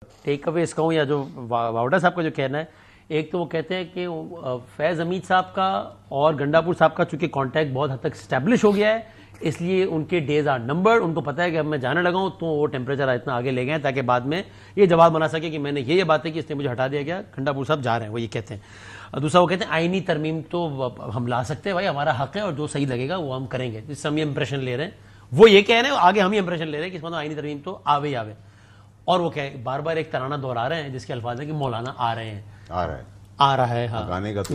ٹیک اوے اس کا ہوں یا جو واوڈا صاحب کا جو کہنا ہے، ایک تو وہ کہتے ہیں کہ فیض حمید صاحب کا اور گنڈا پور صاحب کا چونکہ کانٹیکٹ بہت حد تک اسٹیبلش ہو گیا ہے، اس لیے ان کے ڈیز آر نمبرڈ. ان کو پتا ہے کہ اب میں جانے لگا ہوں تو وہ ٹیمپریچر اتنا آگے لے گئے تاکہ بعد میں یہ جواب بنا سکے کہ میں نے یہ بات ہے کہ اس نے مجھے ہٹا دیا گیا. گنڈا پور صاحب جا رہے ہیں، وہ یہ کہتے ہیں. دوسرا وہ کہتے ہیں آئینی ترمیم تو ہم لا سکتے ہیں بھائی، ہمارا حق ہے اور جو صحیح لگے گا وہ ہم کریں گے. جس سے ہم یہ امپریشن لے رہے ہیں، وہ یہ کہہ رہے ہیں، آگے ہم یہ امپریشن لے رہے ہیں کہ اس آئینی ترمیم تو آوے ہی آوے. اور وہ کہ بار بار ایک ترانہ دہرا رہے ہیں جس کے الفاظ ہیں کہ مولانا آ رہے ہیں، آ رہا ہے. ہاں،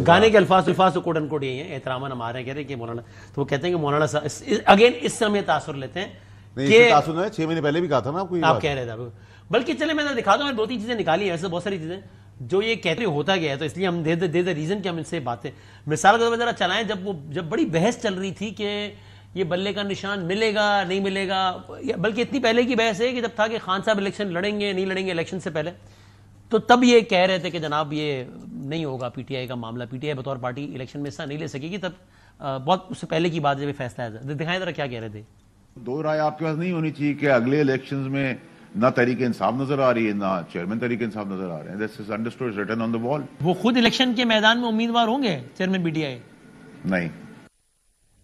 گانے کے الفاظ تو کوٹ ان کوٹ یہی ہیں، احتراماً ہم آ رہے ہیں، کہہ رہے ہیں کہ مولانا. تو وہ کہتے ہیں کہ مولانا اگین اس سے ہم یہ تاثر لیتے ہیں کہ 6 مہینے پہلے بھی کہا تھا نا آپ کہہ رہے تھے. بلکہ چلے میں دکھا دوں، میں 2-3 چیزیں نکالی ہیں، ایسے بہت ساری چیزیں جو یہ کہتے ہوتا گیا ہے، تو اس لیے ہم دے دا ریزن کہ ہم ان سے باتیں مثال کے طور پر ذرا چلائیں. جب بڑی بحث چل رہی تھی کہ یہ بلے کا نشان ملے گا نہیں ملے گا، بلکہ اتنی پہلے کی بحث ہے کہ جب تھا کہ خان صاحب الیکشن لڑیں گے نہیں لڑیں گے الیکشن سے پہلے، تو تب یہ کہہ رہے تھے کہ جناب یہ نہیں ہوگا پی ٹی آئی کا معاملہ، پی ٹی آئی بطور پارٹی الیکشن میں حصہ نہیں لے سکے گی. تب بہت اس سے پہلے کی بات جب یہ فیصلہ ہے، دکھائیں ذرا کیا کہہ رہے تھے. دو رائے آپ کے پاس نہیں ہونی چاہیے کہ اگلے الیکشنز میں نہ تحریک انصاف نظر آ رہی ہے نہ چیئرمین تحریک انصاف نظر آ رہے ہیں. This is understood, written on the wall. وہ خود الیکشن کے میدان میں امیدوار ہوں گے چیئرمین پی ٹی آئی؟ نہیں.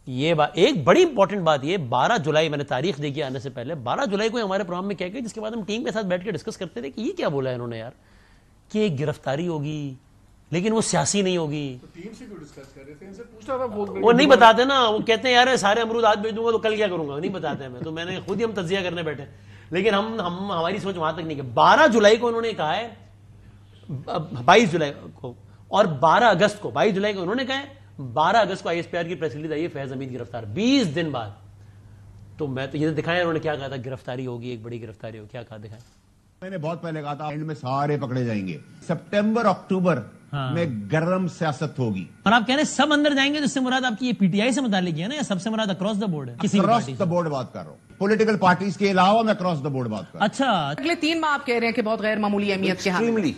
یہ بات ایک بڑی امپورٹنٹ بات، یہ 12 جولائی میں نے تاریخ دیکھی آنے سے پہلے 12 جولائی کو ہمارے پروگرام میں کیا کہ جس کے بعد ہم ٹیم کے ساتھ بیٹھ کے ڈسکس کرتے تھے کہ یہ کیا بولا ہے انہوں نے یار، کہ ایک گرفتاری ہوگی لیکن وہ سیاسی نہیں ہوگی. وہ نہیں بتاتے نا، وہ کہتے ہیں یار سارے امرود آج بھیج دوں گا تو کل کیا کروں گا، نہیں بتاتے ہیں. تو میں نے خود ہی ہم تجزیہ کرنے بیٹھے، لیکن ہماری سوچ وہاں تک نہیں کہ 12 جولائی کو انہوں نے کہا ہے، 22 جولائی کو اور 12 اگست کو، 22 جولائی کو انہوں نے کہا ہے، 12 اگست کو آئی ایس پی آر کی پریس ریلیز آئی ہے فیض حمید گرفتار، 20 دن بعد. تو میں تو یہ دکھایا انہوں نے کیا کہا تھا، گرفتاری ہوگی، ایک بڑی گرفتاری ہوگی، کیا کہا دکھائیں. میں نے بہت پہلے کہا تھا اینڈ میں سارے پکڑے جائیں گے، سپٹمبر اکتوبر میں گرم سیاست ہوگی. اور آپ کہہ رہے ہیں سب اندر جائیں گے، تو اس سے مراد آپ کی یہ پی ٹی آئی سے متعلق ہے نا، یا سب سے مراد اکراس دا بورڈ ہے؟ اکراس دا بورڈ بات کر رہا ہوں، پولیٹیکل پارٹیز کے علاوہ میں اکراس دا بورڈ بات کر رہا ہوں. اچھا، اگلے 3 ماہ آپ کہہ رہے ہیں کہ بہت غیر معمولی اہمیت کے حامل.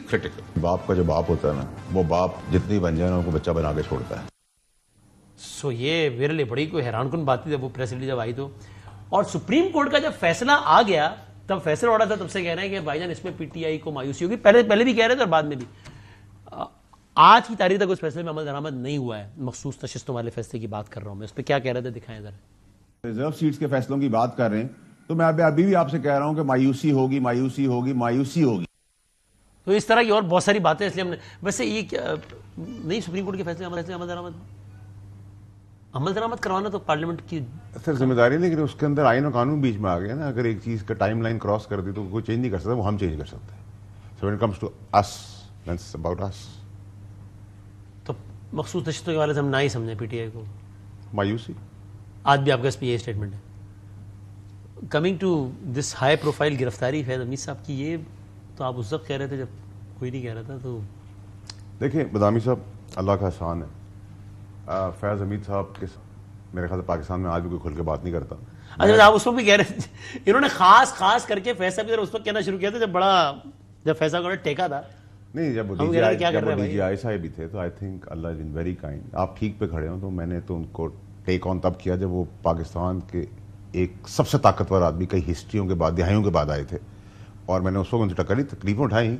باپ کا جو باپ ہوتا ہے نا، وہ باپ جتنی بن جائے نا ان کو بچہ بنا کے چھوڑتا ہے. سو یہ میرے لیے بڑی کوئی حیران کن بات تھی جب وہ پریس ریلیز جب آئی تو. اور سپریم کورٹ کا جب فیصلہ آ گیا تب فیصلہ اڑا تھا، تب سے کہہ رہے ہیں کہ بھائی جان اس میں پی ٹی آئی کو مایوسی ہوگی. پہلے بھی کہہ رہے تھے اور بعد میں بھی. آج کی تاریخ تک اس فیصلے میں عمل درآمد نہیں ہوا ہے. مخصوص نشستوں والے فیصلے کی بات کر رہا ہوں میں، اس پہ کیا کہہ رہے تھے دکھائیں ذرا. ریزرو سیٹس کے فیصلوں کی بات کر رہے ہیں تو میں ابھی بھی آپ سے کہہ رہا ہوں کہ مایوسی ہوگی مایوسی ہوگی مایوسی ہوگی. تو اس طرح کی اور بہت ساری باتیں، اس لیے ہم نے ویسے یہ نہیں سپریم کورٹ کے فیصلے عمل درآمد کروانا تو پارلیمنٹ کی سر ذمہ داری، لیکن اس کے اندر آئین و قانون بیچ میں آ گیا نا. اگر ایک چیز کا ٹائم لائن کراس کر دی تو کوئی چینج نہیں کر سکتا، وہ ہم چینج کر سکتے ہیں. So when it comes to us, it's about us. تو مخصوص نشستوں کے والے سے ہم نہ ہی سمجھیں پی ٹی آئی کو مایوسی. آج بھی آپ کا اس پہ یہ اسٹیٹمنٹ ہے. Coming to this high profile گرفتاری فیض حمید صاحب کی، یہ تو آپ اس وقت کہہ رہے تھے جب کوئی نہیں کہہ رہا تھا. تو دیکھیں بدامی صاحب، اللہ کا احسان ہے، فیض حمید صاحب کے میرے خیال سے پاکستان میں آج بھی کوئی کھل کے بات نہیں کرتا. اچھا، آپ اس وقت بھی کہہ رہے تھے، انہوں نے خاص کر کے فیض صاحب اس وقت کہنا شروع کیا تھا جب فیض صاحب نے ٹیکا تھا. نہیں، جب ڈی جی آئی صاحب بھی تھے تو I think Allah is been very kind. آپ ٹھیک پہ کھڑے ہوں، تو میں نے تو ان کو ٹیک آن تب کیا جب وہ پاکستان کے ایک سب سے طاقتور آدمی کئی ہسٹریوں کے بعد، دہائیوں کے بعد آئے تھے، اور میں نے اس وقت ان سے ٹکری تکلیفیں اٹھائی.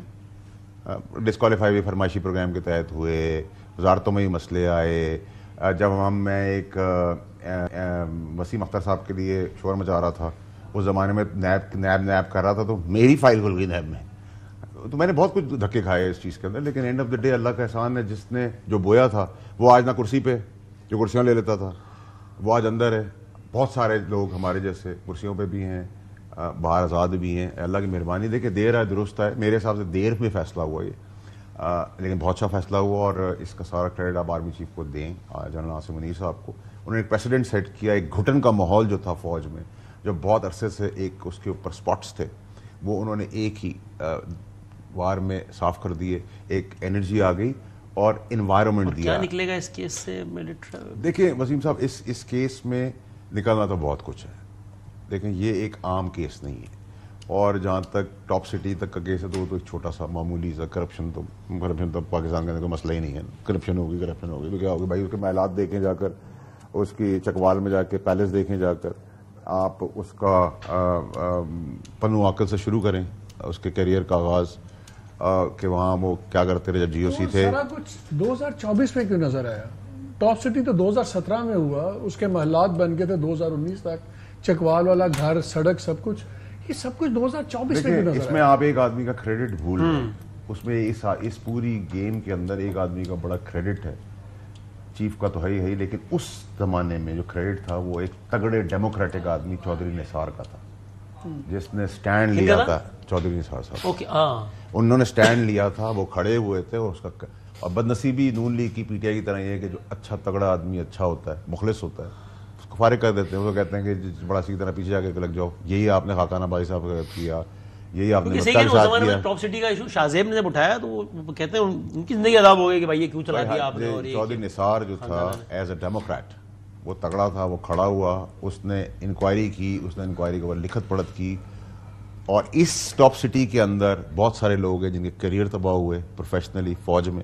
ڈسکوالیفائی بھی فرمائشی پروگرام کے تحت ہوئے، وزارتوں میں بھی مسئلے آئے. جب میں ایک وسیم اختر صاحب کے لیے شور مچا رہا تھا، اس زمانے میں نیب کر رہا تھا، تو میری فائل کھل گئی نیب میں. تو میں نے بہت کچھ دھکے کھائے اس چیز کے اندر، لیکن اینڈ آف دا ڈے اللہ کا احسان ہے، جس نے جو بویا تھا وہ آج نہ کرسی پہ، جو کرسیاں لے لیتا تھا وہ آج اندر ہے. بہت سارے لوگ ہمارے جیسے کرسیوں پہ بھی ہیں، باہر آزاد بھی ہیں. اللہ کی مہربانی. دیکھیں دیر ہے درست ہے، میرے حساب سے دیر میں فیصلہ ہوا یہ، لیکن بہت اچھا فیصلہ ہوا، اور اس کا سارا کریڈٹ آپ آرمی چیف کو دیں، جنرل عاصم منیر صاحب کو. انہوں نے ایک پریسیڈنٹ سیٹ کیا. ایک گھٹن کا ماحول جو تھا فوج میں، جو بہت عرصے سے ایک اس کے اوپر سپاٹس تھے، وہ انہوں نے ایک ہی وار میں صاف کر دیے. ایک انرجی آ گئی اور انوائرمنٹ دیا. کیا نکلے گا اس کیس سے؟ دیکھیں وسیم صاحب، اس کیس میں نکلنا تو بہت کچھ ہے. دیکھیں یہ ایک عام کیس نہیں ہے، اور جہاں تک ٹاپ سٹی تک کا کیس ہے تو وہ تو ایک چھوٹا سا معمولی سا کرپشن تو پاکستان کے اندر کوئی مسئلہ ہی نہیں ہے. کرپشن ہوگی تو کیا ہوگی بھائی؟ اس کے محلات دیکھیں جا کر، اس کی چکوال میں جا کے پیلس دیکھیں جا کر، آپ اس کا پنو عقل سے شروع کریں. اس کے کیریئر کا آغاز کہ وہاں وہ کیا کرتے رہے جب جی او سی تھے. سارا کچھ 2024 میں کیوں نظر آیا؟ ٹاپ سٹی تو 2017 میں ہوا, اس کے محلات بن گئے تھے 2019 تک, چکوال والا گھر, سڑک, سب کچھ, یہ سب کچھ 2024 میں کیوں نظر آیا؟ اس میں آپ ایک آدمی کا کریڈٹ بھول رہے ہیں. اس میں اس پوری گیم کے اندر ایک آدمی کا بڑا کریڈٹ ہے, چیف کا تو ہے ہی, لیکن اس زمانے میں جو کریڈٹ تھا وہ ایک تگڑے ڈیموکریٹک آدمی چودھری نثار کا تھا, جس نے سٹینڈ لیا تھا. چودھری نثار صاحب, انہوں نے سٹینڈ لیا تھا, وہ کھڑے ہوئے تھے. اور اس کا اور بدنصیبی نون لیگ کی پی ٹی آئی کی طرح یہ ہے کہ جو اچھا تگڑا آدمی اچھا ہوتا ہے, مخلص ہوتا ہے, اس کو فارغ کر دیتے ہیں. وہ کہتے ہیں کہ بڑا سی طرح پیچھے جا کے لگ جاؤ. یہی آپ نے خاقان آبادی صاحب کا کیا, یہی آپ نے ٹاپ سٹی کا ایشو شاہ زیب نے جب اٹھایا تو وہ کہتے ہیں ان کی زندگی عذاب ہو گئی کہ بھائی یہ کیوں چلا دیا آپ نے. چودھری نثار جو تھا ایز اے ڈیموکریٹ وہ تگڑا تھا, وہ کھڑا ہوا, اس نے انکوائری کی, اس نے انکوائری کے بعد لکھت پڑھت کی. اور اس ٹاپ سٹی کے اندر بہت سارے لوگ ہیں جن کے کیریئر تباہ ہوئے پروفیشنلی. فوج میں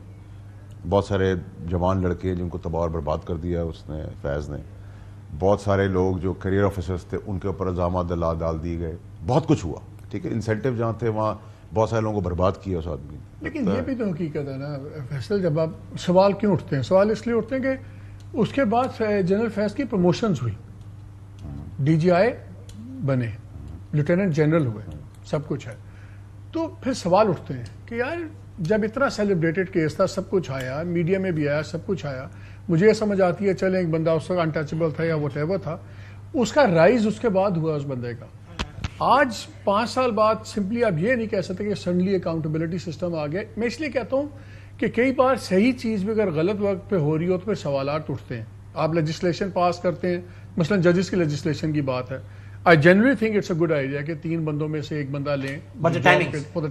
بہت سارے جوان لڑکے جن کو تباہ اور برباد کر دیا اس نے, فیض نے. بہت سارے لوگ جو کیریئر آفیسرز تھے ان کے اوپر الزامات ڈال دیے گئے. بہت کچھ ہوا, ٹھیک ہے. انسینٹیو جہاں تھے وہاں بہت سارے لوگوں کو برباد کیا اس آدمی. لیکن یہ بھی تو حقیقت ہے نا فیصل, جب آپ سوال کیوں اٹھتے ہیں؟ سوال اس لیے اٹھتے ہیں کہ اس کے بعد جنرل فیض کی پروموشنز ہوئی, ڈی جی آئی بنے, لیفٹیننٹ جنرل ہوئے, سب کچھ ہے. تو پھر سوال اٹھتے ہیں کہ یار جب اتنا سیلیبریٹڈ کیس تھا, سب کچھ آیا, میڈیا میں بھی آیا, سب کچھ آیا, مجھے یہ سمجھ آتی ہے چلیں ایک بندہ اس وقت انٹچبل تھا یا واٹ ایور تھا, اس کا رائز اس کے بعد ہوا اس بندے کا. آج 5 سال بعد سمپلی آپ یہ نہیں کہہ سکتے کہ سڈنلی اکاؤنٹیبلٹی سسٹم آ گیا. میں اس لیے کہتا ہوں کہ کئی بار صحیح چیز بھی اگر غلط وقت پہ ہو رہی ہو تو پھر سوالات اٹھتے ہیں. آپ لیجسلیشن پاس کرتے ہیں, مثلا ججز کی لیجسلیشن کی بات ہے, I generally think it's a good idea کہ 3 بندوں میں سے ایک بندہ لیں for the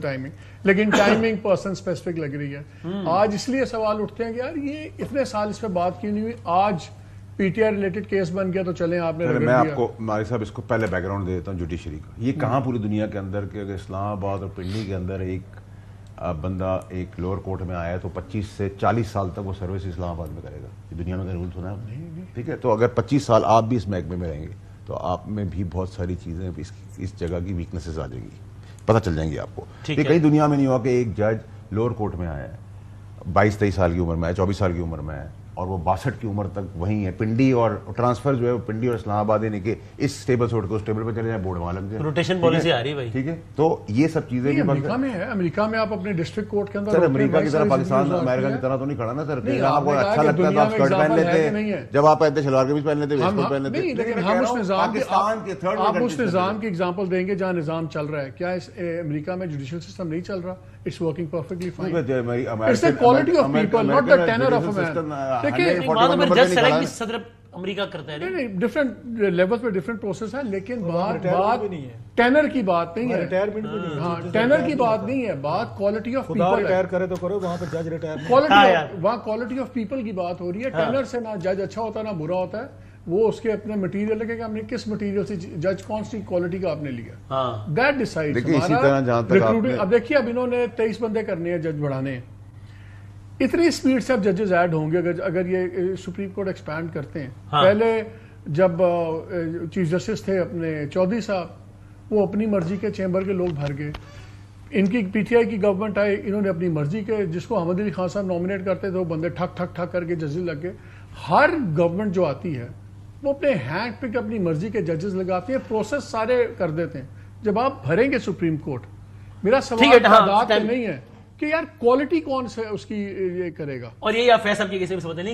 timing, لیکن ٹائمنگ پرسن اسپیسیفک لگ رہی ہے. آج اس لیے سوال اٹھتے ہیں کہ یار یہ اتنے سال اس پہ بات کیوں نہیں ہوئی, آج P T I related case بن گیا تو چلیں آپ نے. میں آپ کو ماری صاحب اس کو پہلے بیک گراؤنڈ دے دیتا ہوں جوڈیشری کا. یہ کہاں پوری دنیا کے اندر کہ اگر اسلام آباد اور پنڈی کے اندر ایک بندہ ایک لوور کورٹ میں آیا تو 25 سے 40 سال تک وہ سروس اسلام آباد میں کرے گا. یہ دنیا میں رول سنا ہے, ٹھیک ہے. تو اگر 25 سال آپ بھی اس محکمے میں رہیں گے تو آپ میں بھی بہت ساری چیزیں اس جگہ کی ویکنیسز آ جائیں گی, پتہ چل جائیں گی آپ کو. یہ کئی دنیا میں نہیں ہوا کہ ایک جج لوور کورٹ میں آیا ہے, 22-23 سال کی عمر میں ہے, 24 سال کی عمر میں ہے, اور وہ 62 کی عمر تک وہیں ہے. پنڈی اور ٹرانسفر جو ہے وہ پنڈی اور اسلام آباد یعنی کہ اس ٹیبل سے اٹھ کے اس ٹیبل پہ چلے جائیں, بورڈ وہاں لگ جائے. روٹیشن پالیسی آ رہی ہے بھائی, ٹھیک ہے. تو یہ سب چیزیں بھی امریکہ میں ہے. امریکہ میں آپ اپنے ڈسٹرکٹ کورٹ کے اندر سر امریکہ کی طرح پاکستان امریکہ کی طرح تو نہیں کھڑا نا سر. آپ کو اچھا لگتا ہے تو آپ اسکرٹ پہن لیتے ہیں, جب آپ پہنتے شلوار قمیض پہن لیتے, ویسٹ کوٹ پہن لیتے. لیکن ہم اس نظام کی ایگزامپل دیں گے جہاں نظام چل رہا ہے. کیا امریکہ میں جوڈیشل سسٹم نہیں چل رہا؟ It's working perfectly fine. It's the quality of people, not the tenor of a man. دیکھیں صدر امریکہ کرتا ہے, نہیں ڈفرنٹ لیول پہ ڈفرنٹ پروسیس ہے, لیکن بات ٹینر کی بات نہیں ہے. ہاں ٹینر کی بات نہیں ہے, بات کوالٹی آف پیپل. ریٹائر کرے تو کرو, وہاں پہ جج ریٹائر, وہاں کوالٹی آف پیپل کی بات ہو رہی ہے. ٹینر سے نہ جج اچھا ہوتا ہے نہ برا ہوتا ہے, وہ اس کے اپنے مٹیریل لگے گا, ہم نے کس مٹیریل سے جج کون سی کوالٹی کا آپ نے لیا, دیٹ ڈیسائڈ. اب دیکھیے اب انہوں نے 23 بندے کرنے ہیں جج بڑھانے, اتنی اسپیڈ سے اب ججز ایڈ ہوں گے اگر یہ سپریم کورٹ ایکسپینڈ کرتے ہیں. پہلے جب چیف جسٹس تھے اپنے چودھری صاحب, وہ اپنی مرضی کے چیمبر کے لوگ بھر گئے. ان کی پی ٹی آئی کی گورنمنٹ آئی, انہوں نے اپنی مرضی کے, جس کو احمد علی خان صاحب نامنیٹ کرتے تھے وہ بندے ٹھک ٹھک ٹھک کر کے ججز لگ گئے. ہر گورنمنٹ جو آتی ہے وہ اپنے ہینڈ پک اپنی مرضی کے ججز لگاتے ہیں, پروسیس سارے کر دیتے ہیں. جب آپ بھریں گے سپریم کورٹ, میرا سوال تعداد نہیں ہے کہ یار کوالٹی کون سے اس کی یہ کرے گا. اور یہی آپ فیصل کی کسی بھی سمجھتے نہیں.